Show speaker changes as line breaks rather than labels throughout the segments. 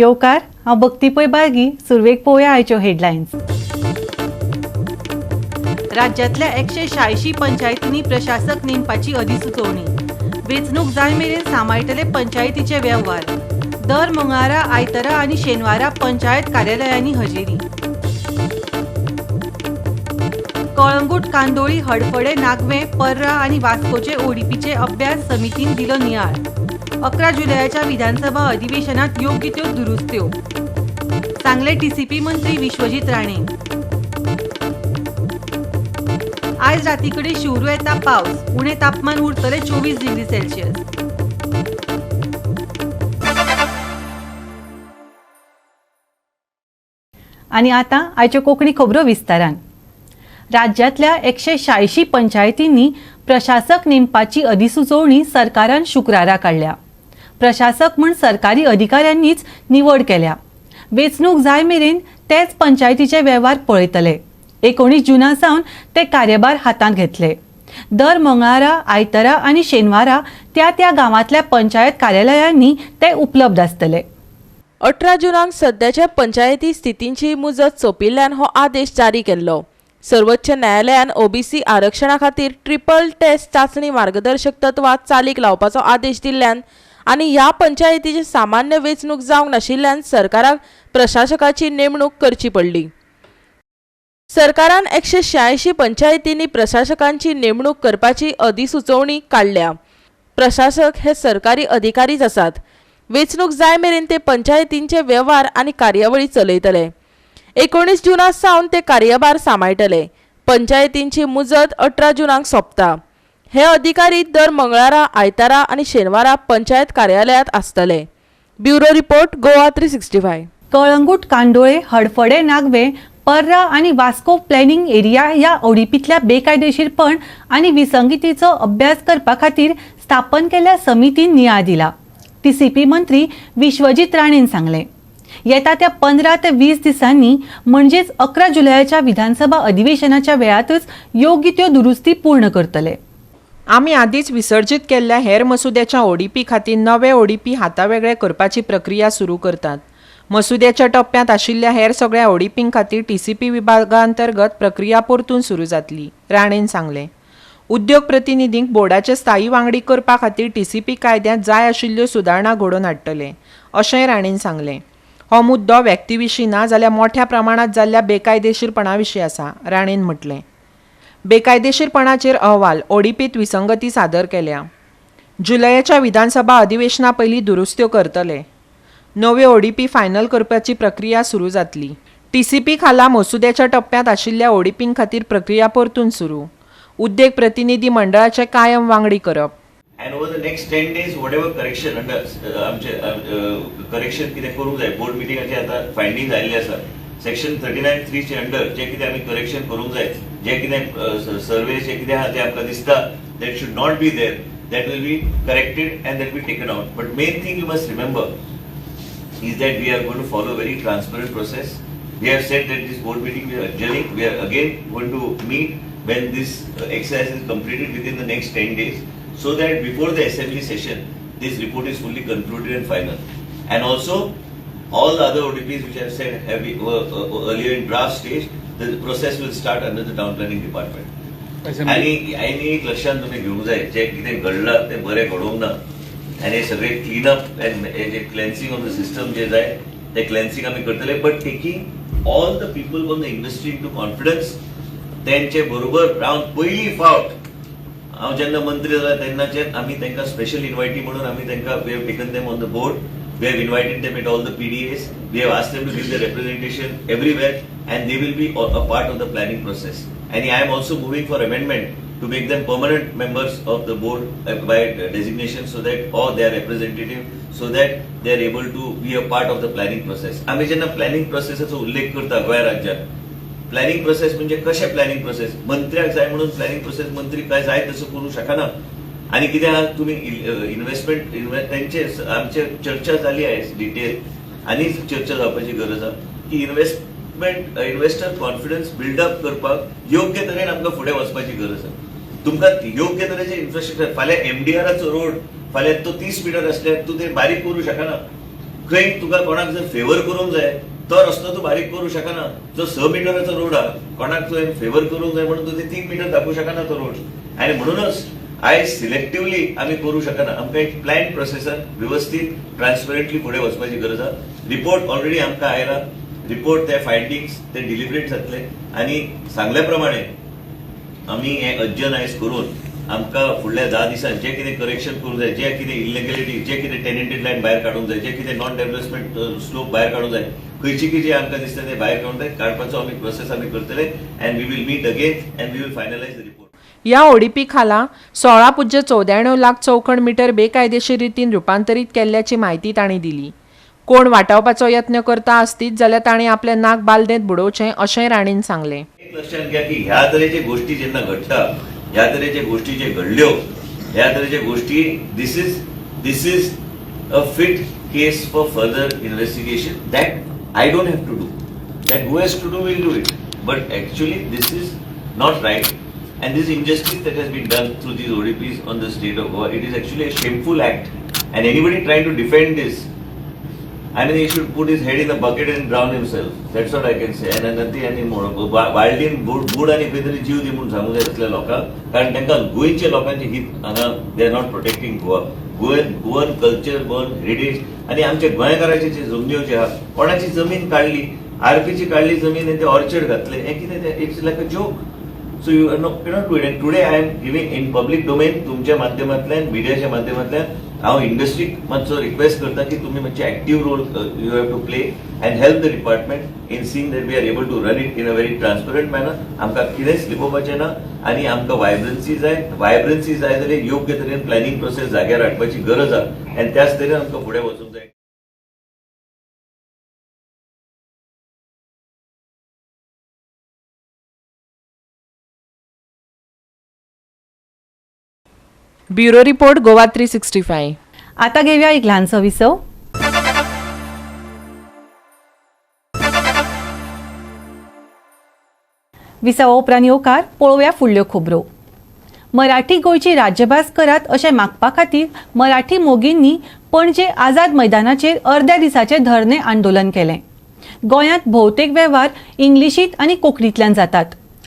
येवकार हांव भक्ती पै बाळगी. सुरवेक पळोवया आयच्यो हेडलायन्स. राज्यांतल्या 186 पंचायतींनी प्रशासक नेमपाची अधिसुचोवणी. वेंचणूक जाय मेरेन सांबाळटले पंचायतीचे वेव्हार. दर मंगळारा, आयतारा आनी शेनवारा पंचायत कार्यालयांनी हजेरी. कळंगूट, कांदोळी, हडफडे, नागवे, पर्रा आनी वास्कोचे ओडीपीचे अभ्यास समितीन दिलो नियाळ. 11 जुलयाच्या विधानसभा अधिवेशनात योग्य त्यो दुरुस्त्यो. सांगले टीसीपी मंत्री विश्वजीत राणे. आयज रातीकडे शिवरू येता पावस. उणे तापमान उरतले 24 डिग्री सेल्सियस. आनी आतां आयच्यो कोंकणी खबरो विस्तारान. राज्यांतल्या 186 पंचायतींनी प्रशासक नेमपाची अधिसुचोवणी सरकारान शुक्रारा काडल्या. प्रशासक म्हूण सरकारी अधिकाऱ्यांनीच निवड केल्या. वेंचणूक जाय मेरेन तेच पंचायतीचे वेव्हार पळयतले. 19 जुना सावन ते कार्यभार हातांत घेतले. दर मंगळारा, आयतारा आनी शेनवारा त्या त्या गांवांतल्या पंचायत कार्यालयांनी ते उपलब्ध आसतले.
18 जुनाक सध्याच्या पंचायती स्थितींची मुजत सोंपिल्ल्यान हो आदेश जारी केल्लो. सर्वोच्च न्यायालयान ओबीसी आरक्षणा खातीर ट्रिपल टेस्ट चांचणी मार्गदर्शक तत्वां चालीक लावपाचो आदेश दिल्ल्यान आनी ह्या पंचायतीची सामान्य वेंचणूक जावंक नाशिल्ल्यान सरकाराक प्रशासकाची नेमणूक करची पडली. सरकारान 186 पंचायतींनी प्रशासकांची नेमणूक करपाची अधिसुचोवणी काडल्या. प्रशासक हे सरकारी अधिकारीच आसात. वेंचणूक जाय मेरेन ते पंचायतींचे वेव्हार आनी कार्यावळी चलयतले. 19 जुना सावन ते कार्यभार सांबाळटले. पंचायतींची मुजत 18 जुनाक सोंपता. हे अधिकारी दर मंगळारा, आयतारा आनी शेनवारा पंचायत कार्यालयांत आसतले. Bureau report, Goa 365.
कळंगूट, कांदोळे, हडफडे, नागवे, पर्रा आनी वास्को प्लॅनिंग एरिया ह्या ओडीपीतल्या बेकायदेशीरपण आनी विसंगतीचो अभ्यास करपा खातीर स्थापन केल्ल्या समितीन नियाळ दिला. टीसीपी मंत्री विश्वजीत राणेन सांगले. येता त्या 15 ते 20 दिसांनी म्हणजेच 11 जुलयाच्या विधानसभा अधिवेशनाच्या वेळातच योग्य त्यो दुरुस्ती पूर्ण करतले.
आमी आदींच विसर्जीत केल्ल्या हेर मसुद्याच्या ओडीपी खातीर नवे ओडीपी हातावेगळे करपाची प्रक्रिया सुरू करतात. मसुद्याच्या टप्प्यांत आशिल्ल्या हेर सगळ्या ओडीपीं खातीर टीसीपी विभागा अंतर्गत प्रक्रिया परतून सुरू जातली, राणेन सांगलें. उद्योग प्रतिनिधींक बोर्डाचे स्थायी वांगडी करपा खातीर टीसीपी कायद्यांत जाय आशिल्ल्यो सुदारणा घडोवन हाडटले, अशेंय राणेन सांगलें. हो मुद्दो व्यक्तीविशीं ना जाल्यार मोठ्या प्रमाणात जाल्ल्या बेकायदेशीरपणा विशीं आसा, राणेन म्हटलें. बेकायदेशीरपणाचेर अहवाल ओडीपीत विसंगती सादर केल्या. जुलयाच्या विधानसभा अधिवेशना पयलीं दुरुस्त्यो करतले. नव्यो ओडीपी फायनल करपाची प्रक्रिया सुरू जातली. टीसीपी खाला मसुद्याच्या टप्प्यांत आशिल्ल्या ओडीपीं खातीर प्रक्रिया परतून सुरू. उद्योग प्रतिनिधी मंडळाचे कायम वांगडी करप.
And over the next 10 days, whatever correction correction कितें करूंक जाय, बोर्ड मिटिंगाचे आता फायंडिंग आयिल्ले आसा. सेक्शन 39(3) चे अंडर जे कितें आमी करेक्शन करूंक जाय, जे कितें सर्वेचे कितें आहा ते आमकां दिसता that should not be there, that will be corrected and that will be taken out. But main thing you must remember is that we are going to follow a very transparent process. We have said that this board meeting we are adjourning. We are again going to meet when this exercise is completed within the next 10 days, so that before the assembly session, this report is fully concluded and final. And also, all the other ODPs which I have said have been, earlier in draft stage, the process will start under the town planning department. आणि एक लक्षात तुम्ही घेऊन जाय, जे कितें घडलां ते बरें घडोवंक ना आनी हे सगळे क्लीन अप एंड जे क्लेन्सिंग ऑफ द सिस्टम जे जाय ते क्लेन्सिंग आमी करतले. But taking all the people from the industry into confidence, तेंचे बरोबर रावन पयली फावट हांव जेन्ना मंत्री जालो तेन्नाचे आमी तांकां स्पेशल इन्वायटी म्हणून आमी तांकां we have taken them on the board. We have invited them at all the PDAs. We have asked them to give their representation everywhere, and they will be a part of the planning process. And I am also moving for amendment to make them permanent members of the board by designation, so that or they are representative, so that they are able to be a part of the planning process. आम्ही जेन्ना planning प्रोसेसाचो उल्लेख करता गोंय राज्यात, planning process म्हणजे कशें planning process, मंत्र्याक जाय म्हणून प्लॅनिंग प्रोसेस मंत्री काय जाय तसं करू शकना. आणि कितें आहा तुम्ही इन्व्हेस्टमेंट त्यांचे आमचे चर्चा झाली आहे डिटेल आणि चर्चा जावपाची गरज आहे की इन्व्हेस्टर कॉन्फिडन्स बिल्डअप करपाक योग्य तरेन आमकां फुडें वचपाची गरज आहे. तुमकां योग्य तरेचे इन्फ्रास्ट्रक्चर फाल्यां एमडीआराचो रोड फाल्यां तो 30 मीटर असल्यार तूं ते बारीक करू शकना. खंय तुका कोणाक जर फेवर करूंक जाय तो रस्तो तूं बारीक करूं शकना. जो 6 मिटराचो रोड हा कोणाक तुवें फेवर करूंक जाय म्हणून तूं 3 मिटर दाखवू शकना तो रोड. आणि म्हणूनच आयज सिलेक्टिव्हली आम्ही करू शकना. आमकां एक प्लॅन प्रोसेसान व्यवस्थित ट्रान्सपरंटली फुडें वचपाची गरज आहा. रिपोर्ट ऑलरेडी आमकां आयला. रिपोर्ट ते फायंडिंग्स ते डिलिब्रेट जातले आणि सांगल्या प्रमाणे आम्ही हे अजनायज करून आमकां फुडल्या 10 दिसांत जे कितें करेक्शन करूंक जाय, जे कितें इलिगॅलिटी, जे कितें टेनेंटेड लँड भायर काडूंक जाय, जे कितें नॉन डेव्हलपमेंट स्लोप भायर काडूंक जाय, खंयची कितें आमकां दिसता ते भायर काडूंक जाय, काडपाचो आमी प्रोसेस आमी करतले and we will meet again and we will finalise the report.
या ओडीपी खाला 16.94 लाख चौखण मीटर बेकायदेशीर रितीन रुपांतरीत केल्ल्याची माहिती तांणी दिली. कोण वाटावपाचो यत्न करता आसतीत जाल्यार तांणी आपले नाक बालदेंत बुडोवचें अशेंय राणीन सांगलें.
एक लक्षात घ्या की ह्या तरेचे गोष्टी जेन्ना घडटा, ह्या तरेचे गोष्टी जे घडल्यो, ह्या तरेचे गोष्टी this is a fit case for further investigation that I don't have to do, that who has to do will do it, but actually this is not right. And this injustice that has been done through these ODPs on the state of Goa, it is actually a shameful act. And anybody trying to defend this, I mean, he should put his head in a bucket and drown himself. That's what I can say. And nothing anymore. Wildin bud आणि खंय तरी जीव दी म्हणून सांगूंक जाय असल्या लोकांक, कारण तांकां गोंयच्या लोकांचे हित हांगा they are not protecting Goa. Goan culture, Goan heritage आणि आमच्या गोंयकारांचे जे जमन्यो जे आहा, कोणाची जमीन काडली, आरपीची काडली जमीन आणि ते ऑर्चर्ड घातले, हें कितें तें it's like a joke. So you cannot do it. And today I am giving in public domain तुमच्या माध्यमांतल्यान, मीडियाच्या माध्यमांतल्यान हांव इंडस्ट्रीक मातसो रिक्वेस्ट करता की तुम्ही मातशे active role you have to play and help the department in seeing that we are able to run it in a very transparent manner. आमकां कितेंच लिपोवपाचें ना आणि आमकां वायब्रन्सी जाय जाल्यार योग्य तरेन प्लॅनिंग प्रोसेस जाग्यार हाडपाची गरज आहा आनी त्याच तरेन आमकां फुडें वचूंक जाय.
Bureau report Goa 365.
आता घेऊया एक ल्हानसो विसव. विसवा उपरांत येवकार पळोवया फुडल्यो खबरो. मराठी गोंयची राज्यभास करात अशें मागपा खातीर मराठी मोगींनी पणजे आझाद मैदानाचेर अर्द्या दिसाचें धरणे आंदोलन केलें. गोंयांत भोवतेक वेव्हार इंग्लिशींत आनी कोंकणींतल्यान जातात,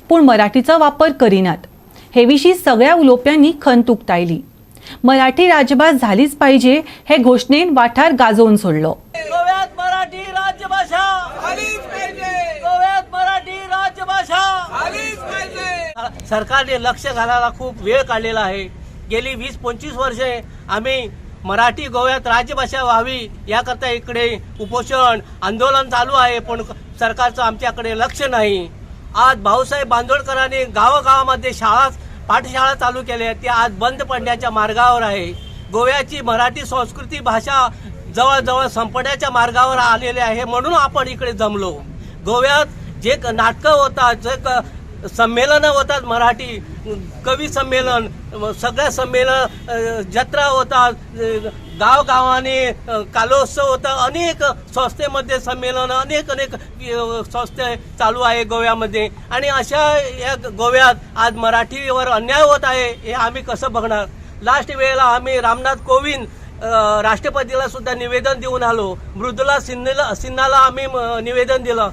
पूण मराठीचो वापर करिनात. हे विशीं सगळ्या उलोवप्यांनी खंत उक्तायली. मराठी राजभास झालीच पाहिजे हे घोषणेन वाठार गाजोवन सोडलो.
गोव्यात मराठी राजभाषा आलीच पाहिजे. गोव्यात मराठी राजभाषा आलीच पाहिजे. सरकारने लक्ष घालायला खूप वेळ काढलेला आहे. गेली 20-25 वर्षे आम्ही मराठी गोव्यात राजभाषा व्हावी याकरता इकडे उपोषण आंदोलन चालू आहे, पण सरकारचं आमच्याकडे लक्ष नाही. आज भाऊसाहेब बांदोडकरांनी गावागावामध्ये पाठशाळा चालू केल्या, ते आज बंद पडण्याच्या मार्गावर आहे. गोव्याची मराठी संस्कृती भाषा जवळजवळ संपण्याच्या मार्गावर आलेले आहे, म्हणून आपण इकडे जमलो. गोव्यात जे नाटकं होतात, जे संमेलनं होतात, मराठी कवी संमेलन, सगळ्या संमेलन, जत्रा होतात, गावगावाने कालोत्सव होता, अनेक संस्थेमध्ये संमेलन, अनेक संस्थे चालू आहे गोव्यामध्ये. आणि अशा या गोव्यात आज मराठीवर अन्याय होत आहे, हे आम्ही कसं बघणार. लास्ट वेळेला आम्ही रामनाथ कोविंद राष्ट्रपतीला सुद्धा निवेदन देऊन आलो. मृदुला सिन्हाला आम्ही निवेदन दिलं,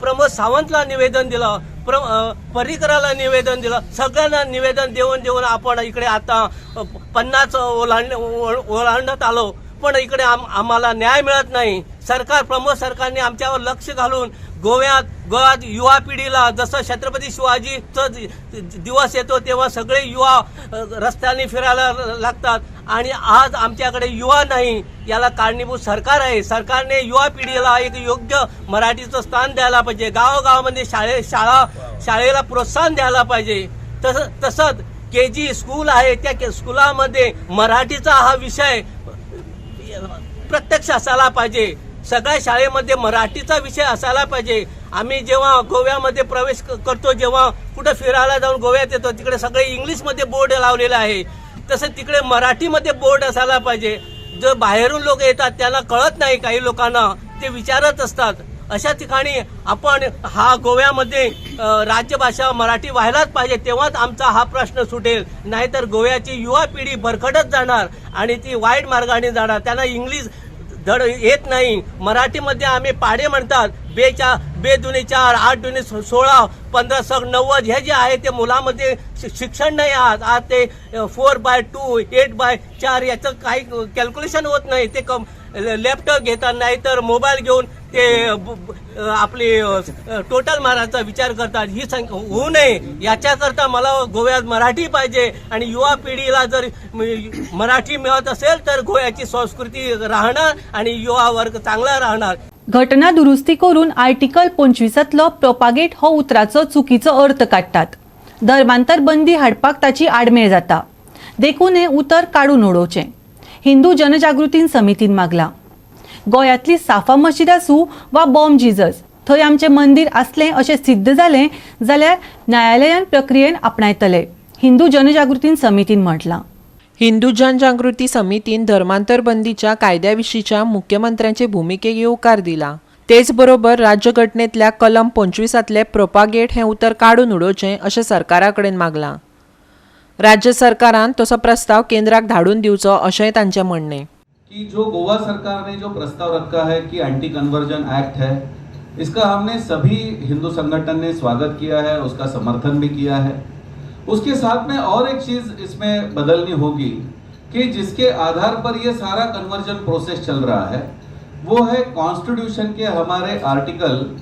प्रमोद सावंतला निवेदन दिलं, पर्रिकराला निवेदन दिलं. सगळ्यांना निवेदन देऊन आपण इकडे आता 50 ओलांडत आलो, पण इकडे आम्हाला न्याय मिळत नाही. प्रमोद सरकारने आमच्यावर लक्ष घालून गोव्यात युवा पिढीला, जसं छत्रपती शिवाजीचा दिवस येतो तेव्हा सगळे युवा रस्त्याने फिरायला लागतात आणि आज आमच्याकडे युवा नाही. याला कारणीभूत सरकार आहे. सरकारने युवा पिढीला एक योग्य मराठीचं स्थान द्यायला पाहिजे. गावोगावामध्ये शाळेला प्रोत्साहन द्यायला पाहिजे. तसंच KG स्कूल आहे, त्या स्कूलामध्ये मराठीचा हा विषय प्रत्यक्ष असायला पाहिजे. सगळ्या शाळेमध्ये मराठीचा विषय असायला पाहिजे. आम्ही जेव्हा गोव्यामध्ये प्रवेश करतो, जेव्हा कुठं फिरायला जाऊन गोव्यात येतो, तिकडे सगळे इंग्लिशमध्ये बोर्ड लावलेले आहे, तसं तिकडे मराठीमध्ये बोर्ड असायला पाहिजे. जो बाहेरून लोक येतात त्यांना कळत नाही, काही लोकांना ते विचारत असतात. अशा ठिकाणी आपण हा गोव्यामध्ये राज्यभाषा मराठी व्हायलाच पाहिजे, तेव्हाच आमचा हा प्रश्न सुटेल. नाहीतर गोव्याची युवा पिढी भरकटत जाणार आणि ती वाईट मार्गाने जाणार. त्यांना इंग्लिश धड येत नाही. मराठीमध्ये आम्ही पाढे म्हणतात, बे दुने 4, 8 दुने 16, 15 सग 90 हे जे आहे ते मुलामध्ये शिक्षण नाही. आज ते 4/2, 8/4 याचं काही कॅल्क्युलेशन होत नाही. ते लॅपटॉप घेतात, नाही तर मोबाईल घेऊन ते आपली टोटल मारायचा विचार करतात. ही संख्या होऊ नये याच्याकरता मला गोव्यात मराठी पाहिजे आणि युवा पिढीला जर मराठी मिळत असेल तर गोव्याची संस्कृती राहणार आणि युवा वर्ग चांगला राहणार.
घटना दुरुस्ती करून आर्टिकल 25तलो प्रोपागेट हो उतराचो चुकीचो अर्थ काडटात. धर्मांतर बंदी हाडपाक ताची आडमेळ जाता. देखून हे उतर काडून उडोवचें हिंदू जनजागृती समितीन मागला. गोंयांतली साफा मशीद आसूं वा बॉम्ब जिजस थंय आमचें मंदीर आसलें अशें सिद्ध जालें जाल्यार न्यायालयान प्रक्रियेन आपणायतले, हिंदू जनजागृती समितीन म्हटलां.
हिंदू जनजागृती समितीन धर्मांतर बंदीच्या कायद्याविशींच्या मुख्यमंत्र्यांचे भुमिकेक येवकार दिला. तेच बरोबर राज्यघटनेंतल्या कलम 25तले प्रोपागेट हें उतर काडून उडोवचें अशें सरकारा कडेन मागलां. राज्य सरकारान तसो प्रस्ताव केंद्राक धाडून दिवचो अशेंय तांचें म्हणणें.
कि जो गोवा सरकार ने जो प्रस्ताव रखा है कि एंटी कन्वर्जन एक्ट है, इसका हमने सभी हिंदू संगठन ने स्वागत किया है, उसका समर्थन भी किया है. उसके साथ में और एक चीज इसमें बदलनी होगी कि जिसके आधार पर ये सारा कन्वर्जन प्रोसेस चल रहा है वो है कॉन्स्टिट्यूशन के हमारे आर्टिकल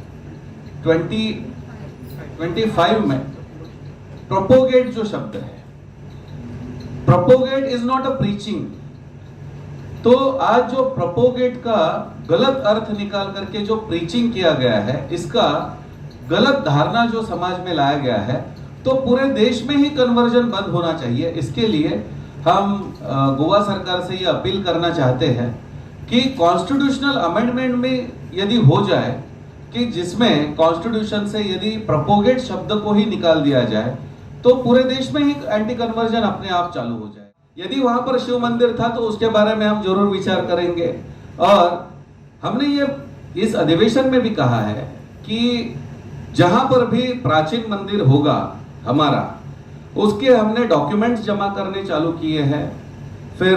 25 में प्रोपोगेट जो शब्द है, propagate is not a preaching. तो आज जो प्रोपोगेट का गलत अर्थ निकाल करके जो प्रीचिंग किया गया है, इसका गलत धारणा जो समाज में लाया गया है, तो पूरे देश में ही कन्वर्जन बंद होना चाहिए. इसके लिए हम गोवा सरकार से ये अपील करना चाहते हैं कि कॉन्स्टिट्यूशनल अमेंडमेंट में यदि हो जाए कि जिसमें कॉन्स्टिट्यूशन से यदि प्रोपोगेट शब्द को ही निकाल दिया जाए तो पूरे देश में ही एंटी कन्वर्जन अपने आप चालू हो जाए. यदि वहां पर शिव मंदिर था तो उसके बारे में हम जरूर विचार करेंगे. और हमने ये इस अधिवेशन में भी कहा है कि जहां पर भी प्राचीन मंदिर होगा हमारा, उसके हमने डॉक्यूमेंट्स जमा करने चालू किए हैं. फिर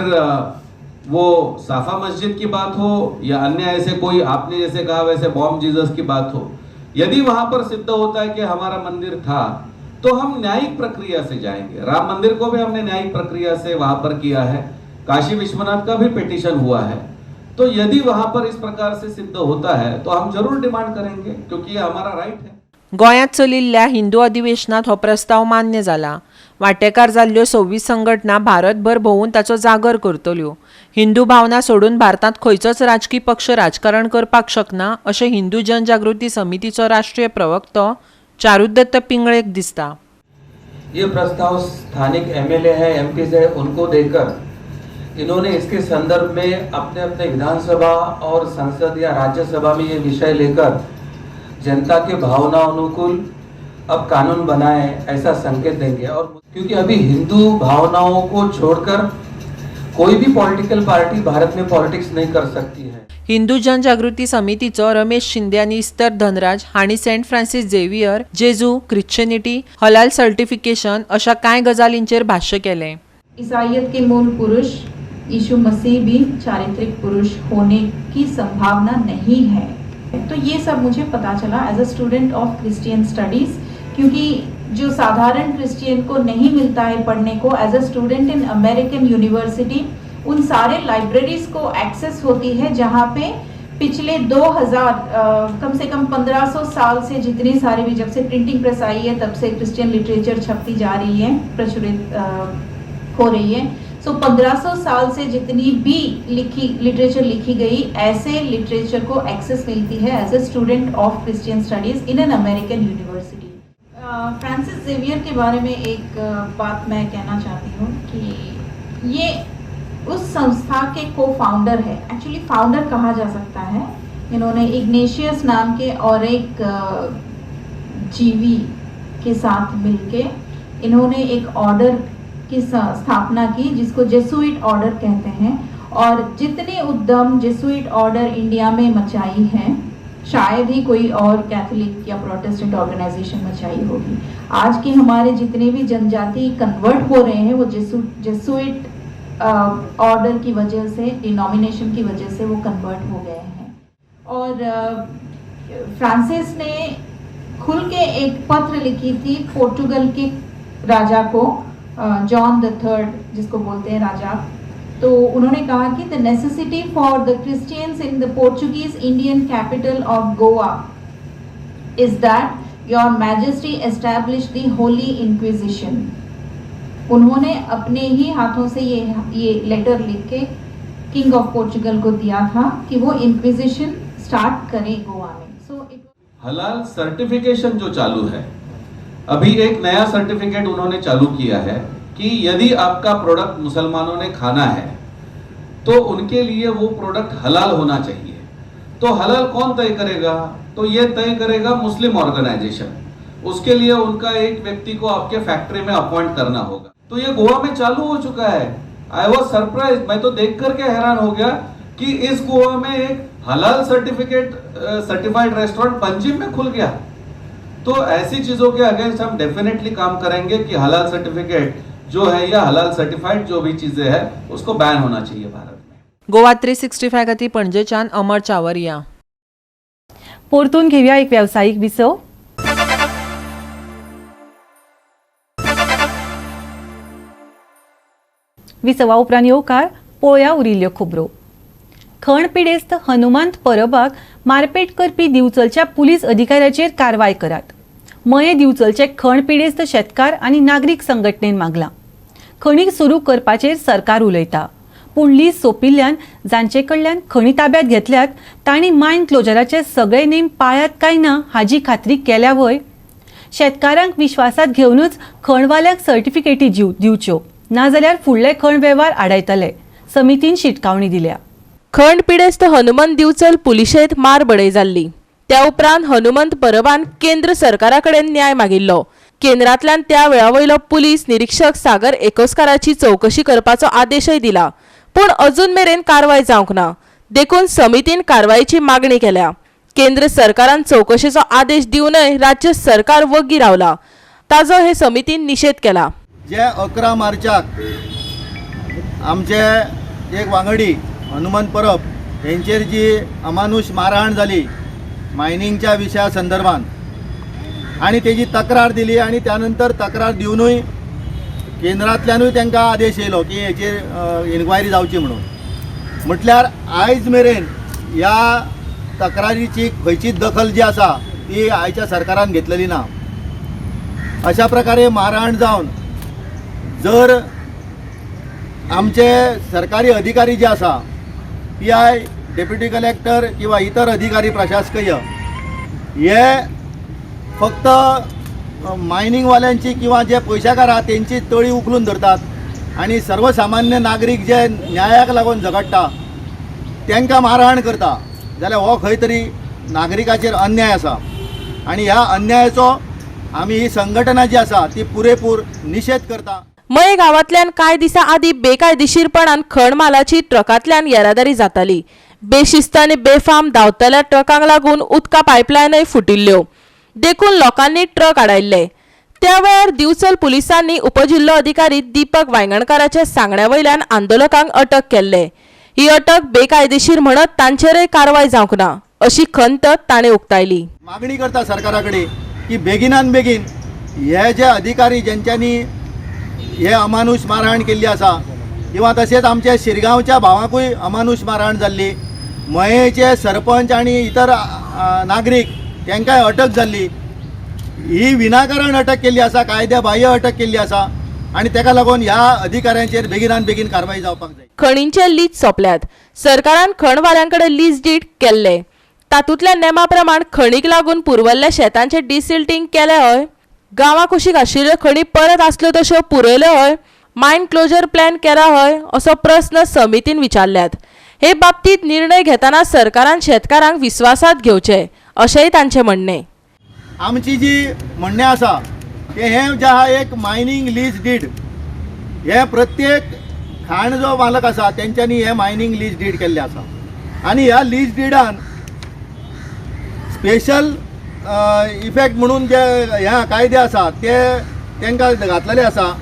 वो साफा मस्जिद की बात हो या अन्य ऐसे कोई आपने जैसे कहा वैसे बॉम्ब जीसस की बात हो, यदि वहां पर सिद्ध होता है कि हमारा मंदिर था तो हम न्यायिक प्रक्रिया से जाएंगे. राम मंदिर को भी हमने न्यायिक प्रक्रिया से वहां पर किया है. काशी विश्वनाथ का भी पिटीशन हुआ है. तो यदि वहां पर इस प्रकार से सिद्ध होता है तो हम जरूर डिमांड करेंगे, क्योंकि ये हमारा राइट है.
गोंयांत चलिल्ल्या हिंदू अधिवेशनात हो प्रस्ताव मान्य जाला. वांटेकार जाल्ल्यो 26 संघटना भारतभर भोंवून ताचो जागर करतल्यो. हिंदू भावना सोडून भारतांत खंयचोच राजकी पक्ष राजकारण करपाक शकना अशें हिंदू जनजागृती समितीचो राष्ट्रीय प्रवक्तो चारुदत्त पिंगळेक दिसता.
ये प्रस्ताव स्थानिक एमएलए है, एमपीज है, उनको देकर इन्होंने इसके संदर्भ में अपने अपने विधानसभा और संसद या राज्यसभा में ये विषय लेकर जनता के भावना अनुकूल अब कानून बनाए, ऐसा संकेत देंगे. और क्योंकि अभी हिंदू भावनाओं को छोड़कर कोई भी पॉलिटिकल पार्टी भारत में पॉलिटिक्स नहीं कर सकती है.
हिंदू जनजागृती समितीचो रमेश शिंदे आनी इस्तर धनराज हांणी सेंट फ्रांसीस झेवियर, जेजू, ख्रिश्चनिटी, हलाल सर्टिफिकेशन अशा कांय गजालींचेर भाष्य केलें.
ईसाइयत के मूल पुरुष यीशु मसीह भी चारित्रिक पुरुष होने की संभावना नहीं है. तो ये सब मुझे पता चला age a student of Christian studies, क्योंकि जो साधारण क्रिश्चियन को नहीं मिलता है पढ़ने को, as a student in American university उन सारे लाइब्रेरीज को एक्सेस होती है जहाँ पे पिछले 2000 कम से कम 1500 साल से जितनी सारी भी, जब से प्रिंटिंग प्रेस आई है तब से क्रिश्चियन लिटरेचर छपती जा रही है, प्रचुरित हो रही है. सो 1500 साल से जितनी भी लिटरेचर लिखी गई, ऐसे लिटरेचर को एक्सेस मिलती है as a student of Christian studies in an American university. Francis Xavier के बारे में एक बात मैं कहना चाहती हूँ कि ये उस संस्था के को फाउंडर है, एक्चुअली फाउंडर कहा जा सकता है. इन्होंने इग्नेशियस नाम के और एक जीवी के साथ मिलके इन्होंने एक ऑर्डर की स्थापना की जिसको जेसुइट ऑर्डर कहते हैं. और जितने उद्यम जेसुइट ऑर्डर इंडिया में मचाई है, शायद ही कोई और कैथोलिक या प्रोटेस्टेंट ऑर्गेनाइजेशन मचाई होगी. आज के हमारे जितने भी जनजाति कन्वर्ट हो रहे हैं वो जेसुइट ऑर्डर की वजह से, डिनोमिनेशन की वजह से वो कन्वर्ट हो गए हैं। और फ्रांसिस ने खुल के एक पत्र लिखी थी पोर्टुगल के राजा को, जॉन द थर्ड जिसको बोलते हैं राजा। तो उन्होंने कहा कि the necessity for the Christians in the Portuguese Indian capital of Goa is that your majesty establish the Holy inquisition. उन्होंने अपने ही हाथों से ये लेटर लिख के किंग ऑफ पोर्चुगल को दिया था कि वो इंक्विजिशन स्टार्ट करें गोवा में।
हलाल सर्टिफिकेशन जो चालू है, अभी एक नया सर्टिफिकेट उन्होंने चालू किया है कि यदि आपका प्रोडक्ट मुसलमानों ने खाना है तो उनके लिए वो प्रोडक्ट हलाल होना चाहिए। तो हलाल कौन तय करेगा? तो ये तय करेगा मुस्लिम ऑर्गेनाइजेशन। उसके लिए उनका एक व्यक्ति को आपके फैक्ट्री में अपॉइंट करना होगा। तो ये गोवा में चालू हो चुका है। आई वॉज सरप्राइज, मैं तो देख करके हैरान हो गया कि इस गोवा में एक हलाल सर्टिफाइड रेस्टोरेंट पंजिम में खुल गया। तो ऐसी चीजों के अगेंस्ट हम डेफिनेटली काम करेंगे कि हलाल सर्टिफिकेट जो है या हलाल सर्टिफाइड जो भी चीजें है उसको बैन होना चाहिए भारत में।
गोवा 365 खातीर पणजेच्यान अमर चावरिया।
परतून घेऊया एक व्यावसायिक विसव। विसवा उपरांत येवकार पळोवया उरिल्ल्यो खबरो। खणपिडेस्त हनुमंत परबाक मारपेट करपी दिवचलच्या पुलीस अधिकाऱ्याचेर कारवाय करात। मये दिवचलचे खणपिडेस्त शेतकार आनी नागरीक संघटनेन मागला। खणी सुरू करपाचेर सरकार उलयता, पूण लीज सोंपिल्ल्यान जांचे कडल्यान खणी ताब्यात घेतल्यात तांणी मायन क्लोजराचे सगळे नेम पाळ्यात काय ना हाची खात्री केल्या वय। शेतकारांक विश्वासात घेवनूच खणवाल्यांक सर्टिफिकेटी दिवच्यो, नाजाल्यार फुडले खण वेव्हार आडायतले, समितीन शिटकावणी दिल्या।
खण पिडेस्त हनुमंत दिवचल पुलिशेंत मारबडय जाल्ली। त्या उपरांत हनुमंत परबान केंद्र सरकारा कडेन न्याय मागिल्लो। केंद्रांतल्यान त्या वेळावयलो पुलीस निरीक्षक सागर एकोस्काराची चौकशी करपाचो आदेशय दिला, पूण अजून मेरेन कारवाय जावंक ना। देखून समितीन कारवायेची मागणी केल्या। केंद्र सरकारान चौकशेचो आदेश दिवनय राज्य सरकार वग्गी रावला, ताजो हे समितीन निषेध केला।
जे 11 मार्चाक आमचे एक वांगडी हनुमंत परब हेंचेर जी अमानुष मारहाण जाली मायनिंगच्या विशया संदर्भात आणि तेजी तक्रार दिली आणि त्यानंतर तक्रार दिवनूय केंद्रांतल्यानूय तांकां आदेश येयलो की हेचेर इन्क्वायरी जावची म्हणून। म्हटल्यार आयज मेरेन ह्या तक्रारीची खंयचीच दखल जी आसा ती आयच्या सरकारान घेतलेली ना। अशा प्रकारे मारहाण जावन जर आमचे सरकारी अधिकारी जे आसा PI, डेप्युटी कलेक्टर किंवा इतर अधिकारी प्रशासकीय हे फक्त मायनिंगवाल्यांची किंवा जे पयशाकार आहात त्यांची तळी उखलून धरतात आणि सर्वसामान्य नागरीक जे न्यायाक लागून झगडटा तांकां मारहाण करता, जाल्यार हो खंय तरी नागरिकाचेर अन्याय आसा आणि ह्या अन्यायाचो आमी ही संघटना जी आसा ती पुरेपूर निषेध करता।
मये गावांतल्यान कांय दिसा आदीं बेकायदेशीरपणान खण मालाची ट्रकांतल्यान येरादारी जाताली। बेशिस्त आनी बेफाम धांवतल्या ट्रकांक लागून उदका पायपलायनय फुटिल्ल्यो, देखून लोकांनी ट्रक आडायल्ले। त्या वेळार दिवचल पुलिसांनी उपजिल्लो अधिकारी दीपक वांयगणकाराच्या सांगण्या वयल्यान आंदोलकांक अटक केल्ले। ही अटक बेकायदेशीर म्हणत तांचेरय कारवाय जावंक ना अशी खंत ताणें उक्तायली।
मागणी करता सरकारा कडेन की बेगिनान बेगीन हे जे अधिकारी ज्यांच्यांनी हे अमानुष मारहाण केल्ली आसा किंवा तशेंच आमच्या शिरगांवच्या भावांकूय अमानुष मारहाण जाल्ली, मयेचे सरपंच आणि इतर नागरीक तांकांय अटक जाल्ली, ही विनाकारण अटक केल्ली आसा, कायद्या बाह्य अटक केल्ली आसा आणि ताका लागून ह्या अधिकाऱ्यांचेर बेगिनान बेगीन कारवाई जावपाक जाय।
खणींचे लीज सोंपल्यात। सरकारान खणवाल्यांकडे लीज डीड केल्ले, तातूंतल्या नेमा प्रमाण खणीक लागून पुरवल्ल्या शेतांचे डिसिल्टिंग केले हय। गांवां कुशीक आशिल्ल्यो खणी परत आसल्यो तश्यो पुरयल्यो हय। मायन क्लोजर प्लॅन केला हय असो प्रस्न समितीन विचारल्यात। हे बाबतीत निर्णय घेताना सरकारान शेतकारांक विश्वासात घेवचे अशेंय तांचें म्हणणें।
आमची जी म्हणणें आसा ते हे जे आहा एक मायनिंग लीज डीड हे प्रत्येक खाण जो मालक आसा तेंच्यांनी हे मायनिंग लीज डीड केल्ले आसा आणि ह्या लीज डीडान स्पेशल इफेक्ट म्हणून जे ह्या कायदे आसा ते तांकां घातलेले आसा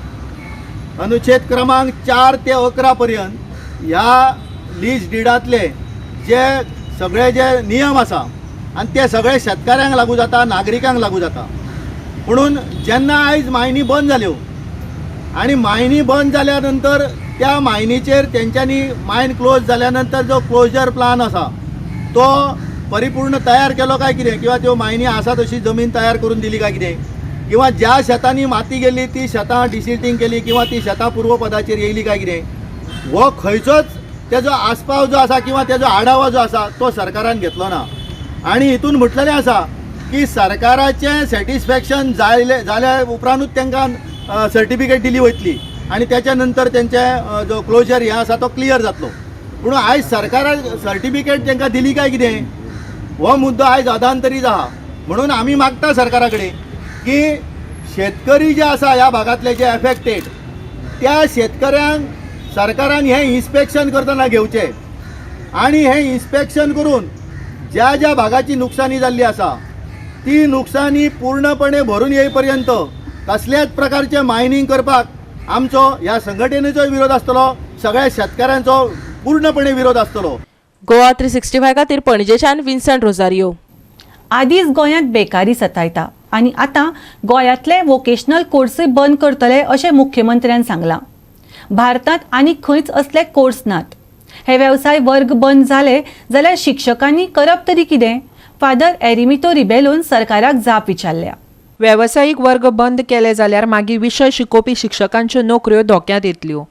अनुच्छेद क्रमांक 4 ते 11 पर्यंत ह्या लीज डिडांतले जे सगळे जे नियम आसा आनी ते सगळे शेतकऱ्यांक लागू जाता, नागरिकांक लागू जाता. म्हणून जेन्ना आयज मायनी बंद जाल्यो आनी मायनी बंद जाल्या नंतर त्या मायनीचेर तेंच्यांनी मायन क्लोज जाल्या नंतर जो क्लोजर प्लान आसा तो परिपूर्ण तयार केलो काय कितें, किंवा त्यो मायनी आसा तशी जमीन तयार करून दिली काय कितें, किंवा ज्या शेतांनी माती गेल्ली ती शेतां डिसिल्टिंग केली किंवा ती शेतां पूर्वपदाचेर येयली काय कितें, हो खंयचोच तेजो आस्पाव जो आसा किंवा तेजो आढावो जो आसा तो सरकारान घेतलो ना. आनी हितून म्हटलेलें आसा की सरकाराचें सॅटिस्फॅक्शन जाल्या उपरांतूच तांकां सर्टिफिकेट दिली वयतली आनी त्याच्या नंतर तेंचे जो क्लोजर हे आसा तो क्लियर जातलो. पूण आयज सरकारान सर्टिफिकेट तांकां दिली काय कितें हो मुद्दो आयज अधांतरीत आहा. म्हणून आमी मागता सरकारा कडेन की शेतकरी जे आसा ह्या भागांतले जे एफेक्टेड त्या शेतकऱ्यांक सरकारान हें इन्स्पेक्शन करतना घेवचें आनी हें इन्स्पेक्शन करून ज्या ज्या भागाची नुकसानी जाल्ली आसा ती नुकसानी पूर्णपणे भरून येय पर्यंत कसल्याच प्रकारचे मायनिंग करपाक आमचो ह्या संघटनेचो विरोध आसतलो, सगळ्या शेतकऱ्यांचो पूर्णपणे विरोध आसतलो.
गोवा 365 खातीर पणजेच्यान विन्संट रोजारियो.
आदींच गोंयांत बेकारी सतायता आनी आतां गोंयांतले वोकेशनल कोर्सय बंद करतले अशें मुख्यमंत्र्यान सांगलां. भारतांत आनी खंयच असले कोर्स नात. हे वेवसाय वर्ग बंद जाले जाल्यार शिक्षकांनी करप तरी कितें? फादर एरिमितो रिबेलोन सरकाराक जाप विचारल्या.
वेवसायीक वर्ग बंद केले जाल्यार मागीर विशय शिकोवपी शिक्षकांच्यो नोकऱ्यो धोक्यांत येतल्यो.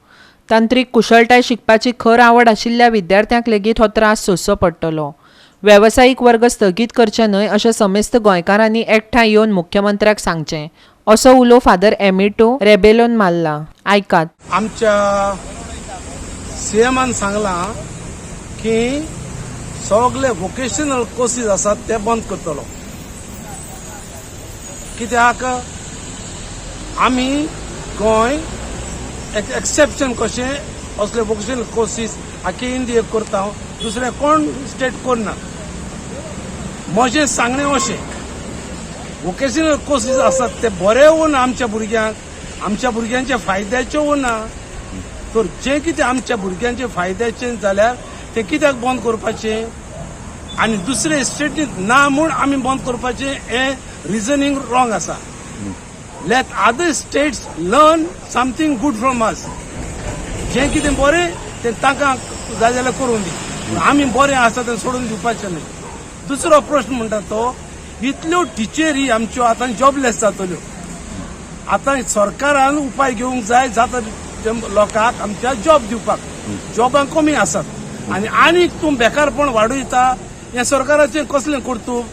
तांत्रीक कुशळटाय शिकपाची खर आवड आशिल्ल्या विद्यार्थ्यांक लेगीत हो त्रास सोंसचो पडटलो. वेवसायीक वर्ग स्थगीत करचे न्हय अशें समेस्त गोंयकारांनी एकठांय येवन मुख्यमंत्र्याक सांगचें असो उलो फादर एमिटो रेबेलोन मारला. आयकात.
आमच्या सीएमान सांगलां की सगळे वोकेशनल कोर्सीस आसात ते बंद करतलो. कित्याक आमी गोंय एक एक्सेप्शन कशें असले वोकेशनल कोर्सीस आख्खे इंडियेक करता, दुसरे कोण स्टेट करना. म्हजें सांगणें अशें वोकेशनल कोर्सीस आसात ते बरे उरना आमच्या भुरग्यांक, आमच्या भुरग्यांच्या फायद्याचे उरना. तर जें कितें आमच्या भुरग्यांचे फायद्याचें जाल्यार तें कित्याक बंद करपाचें आनी दुसरे स्टेटींत ना म्हूण आमी बंद करपाचें हें रिजनींग रॉंग आसा. Let other states learn something good from us. जें कितें बरें तें तांकां जाय जाल्यार करून दी, आमी बरें आसा तें सोडून दिवपाचें न्हय. दुसरो प्रश्न म्हणटा तो इतल्यो टिचरी आमच्यो आतां जॉबलेस जातल्यो. आतां सरकारान उपाय घेवंक जाय जाता लोकांक आमच्या जॉब दिवपाक. जॉबां कमी आसात आनीक तूं बेकारपण वाडयता. हें सरकाराचें कसलें कर्तूब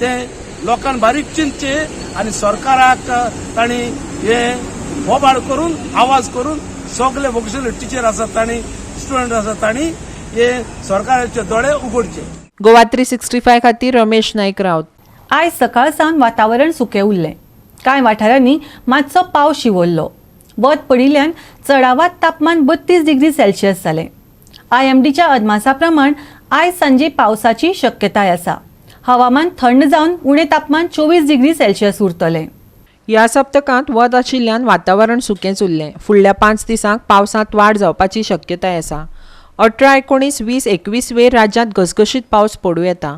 तें लोकांक बारीक चिंतचें आनी सरकाराक तांणी हें बोबाड करून आवाज करून सगळे वोकेशनल टिचर आसात तांणी स्टुडंट आसात तांणी हे सरकाराचे दोळे उगडचे.
गोवा 365 खातीर रमेश नायक रावत.
आयज सकाळ सावन वातावरण सुकें उरलें. कांय वाठारांनी मातसो पावस शिवरलो. वत पडिल्ल्यान चडावात तापमान 32 डिग्री सेल्सियस जालें. IMDच्या अदमासा प्रमाण आयज सांजे पावसाची शक्यताय आसा. हवामान थंड जावन उणें तापमान 24 डिग्री सेल्सियस उरतलें.
ह्या सप्तकांत वत आशिल्ल्यान वातावरण सुकेंच उरलें. फुडल्या 5 दिसांक पावसांत वाड जावपाची शक्यताय आसा. 18, 19, 20, 21 वेर राज्यांत घसघशीत पावस पडूं येता.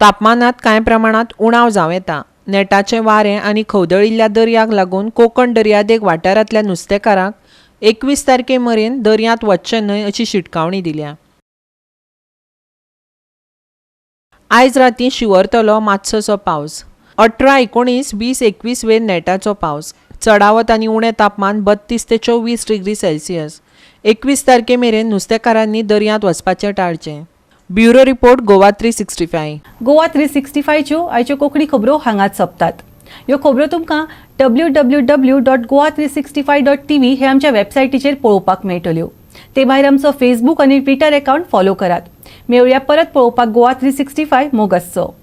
तापमानात कांय प्रमाणात उणाव जावं येता. नेटाचें वारें आनी खवदळिल्ल्या दर्याक लागून कोंकण दर्यादेग वाठारांतल्या नुस्तेकारांक 21 तारखे मेरेन दर्यांत वचचें न्हय अशी शिटकावणी दिल्या. आयज रातीं शिवरतलो मातसोसो पावस. 18, 19, 20, 21 वेर नेटाचो पावस. चडावत आनी उणें तापमान 32 ते 24 डिग्री सेल्सियस. 21 तारखे मेरेन नुस्तेकारांनी दर्यांत वचपाचें टाळचें. Bureau report Goa 365.
गोवा 365च्यो आयच्यो कोंकणी खबरो हांगाच सोंपतात. ह्यो खबरो तुमकां www.goa365.tv हे आमच्या वेबसायटीचेर पळोवपाक मेळटल्यो. ते भायर आमचो फेसबूक आनी ट्विटर अकाउंट फॉलो करात. मेळुया परत पळोवपाक गोवा 365 मोग आसचो.